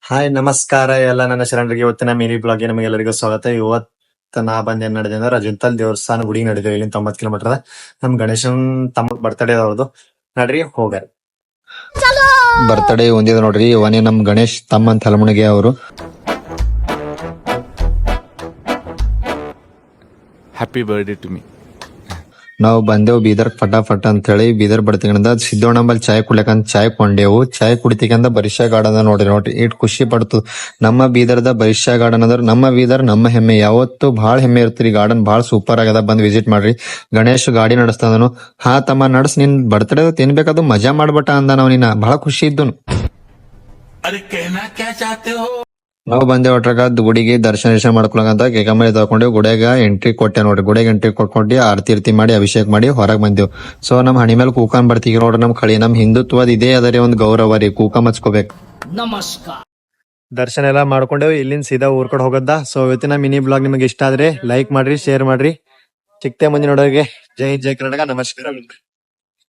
Hi ನಮಸ್ಕಾರ ಎಲ್ಲ ನನ್ನ ಶರಣರಿಗೆ. ಇವತ್ತಿನ ಮಿನಿ ಬ್ಲಾಗ್ಗೆ ನಮಗೆಲ್ಲರಿಗೂ ಸ್ವಾಗತ. ಇವತ್ತು ನಾ ಬಂದ್ ಏನ್ ನಡೆದ ಅಂದ್ರೆ ರಜಂತಲ್ ದೇವಸ್ಥಾನ ಗುಡಿಗೆ ನಡೆದೇವೆ. ಇಲ್ಲಿಂದ 90 ಕಿಲೋಮೀಟರ್ ಅದ. ನಮ್ ಗಣೇಶನ್ ತಮ್ಮ ಬರ್ತಡೇ ಅವ್ರದ್ದು. ನಡ್ರಿ ಹೋಗ್ಯಾರ. ಬರ್ತ್ಡೇ ಒಂದಿದ ನೋಡ್ರಿ. ಇವನೇ ನಮ್ ಗಣೇಶ್ ತಮ್ಮ ಅಂತ ಹಲಮುಣಿಗೆ ಅವರು. Happy birthday to me. ನಾವು ಬಂದೆವು ಬೀದರ್ ಫಟಾಫಟ್ ಅಂತ ಹೇಳಿ. ಬೀದರ್ ಬಡ್ತಿಗಂದ ಸಿದ್ದೋಣಂಬಲ್ ಚಾಯ್ ಕುಡ್ಲಕಂತ ಚಾಯ್ ಕೊಂಡೆವು. ಚಾಯ್ ಕುಡಿತಿಕಂದ ಬರಿಷಾ ಗಾರ್ಡನ್ ನೋಡ್ರಿ ಇಟ್ ಖುಷಿ ಪಡ್ತು. ನಮ್ಮ ಬೀದರ್ದ ಬರಿಷಾ ಗಾರ್ಡನ್ ಅಂದ್ರೆ ನಮ್ಮ ಬೀದರ್ ನಮ್ಮ ಹೆಮ್ಮೆ. ಯಾವತ್ತು ಬಹಳ ಹೆಮ್ಮೆ ಇರ್ತೀರಿ. ಗಾರ್ಡನ್ ಬಹಳ ಸೂಪರ್ ಆಗದ, ಬಂದ್ ವಿಸಿಟ್ ಮಾಡ್ರಿ. ಗಣೇಶ್ ಗಾಡಿ ನಡೆಸ್ತಾನು. ಹಾ ತಮ್ಮ ನಡ್ಸ್, ನಿನ್ ಬರ್ತಡೇ ತಿನ್ಬೇಕದು ಮಜಾ ಮಾಡ್ಬಟ ಅಂದ. ನಾವ್ ನಿನ್ನ ಬಹಳ ಖುಷಿ ಇದ್ದನು. ನಾವು ಬಂದೇವ್ ಒಟ್ರಾಗ ಗುಡಿಗೆ ದರ್ಶನ ಮಾಡ್ಕೊಳಕಂತ ಕೇಕಂಬರಿ ತಗೊಂಡೇವ್. ಗುಡಿಯಾಗ ಎಂಟ್ರಿ ಕೊಟ್ಟೆ ನೋಡ್ರಿ. ಗುಡಿಯಾಗ ಎಂಟ್ರಿ ಕೊಟ್ಕೊಂಡು ಆರತಿ ಮಾಡಿ ಅಭಿಷೇಕ ಮಾಡಿ ಹೊರಗ್ ಬಂದೇವ್. ಸೊ ನಮ್ ಹಣಿ ಮೇಲೆ ಕೂಕನ್ ಬರ್ತೀವಿ ನೋಡ್ರಿ. ನಮ್ ಕಳಿ ನಮ್ ಹಿಂದುತ್ವದ ಇದೇ ಅದರಿ ಒಂದ್ ಗೌರವ ರೀ. ಕೂಕ ಹಚ್ಕೋಬೇಕು. ದರ್ಶನ ಎಲ್ಲ ಮಾಡ್ಕೊಂಡೇವು. ಇಲ್ಲಿಂದ ಸೀದಾ ಊರ್ ಕಡೆ ಹೋಗದ. ಸೊ ಇವತ್ತಿನ ಮಿನಿ ಬ್ಲಾಗ್ ನಿಮಗೆ ಇಷ್ಟ ಆದ್ರೆ ಲೈಕ್ ಮಾಡ್ರಿ, ಶೇರ್ ಮಾಡ್ರಿ. ಚಿಕ್ತೆ ಮಂದಿ ನೋಡೋರಿಗೆ ಜೈ ಜೈ ಕರ್ನಾಟಕ. ನಮಸ್ಕಾರ.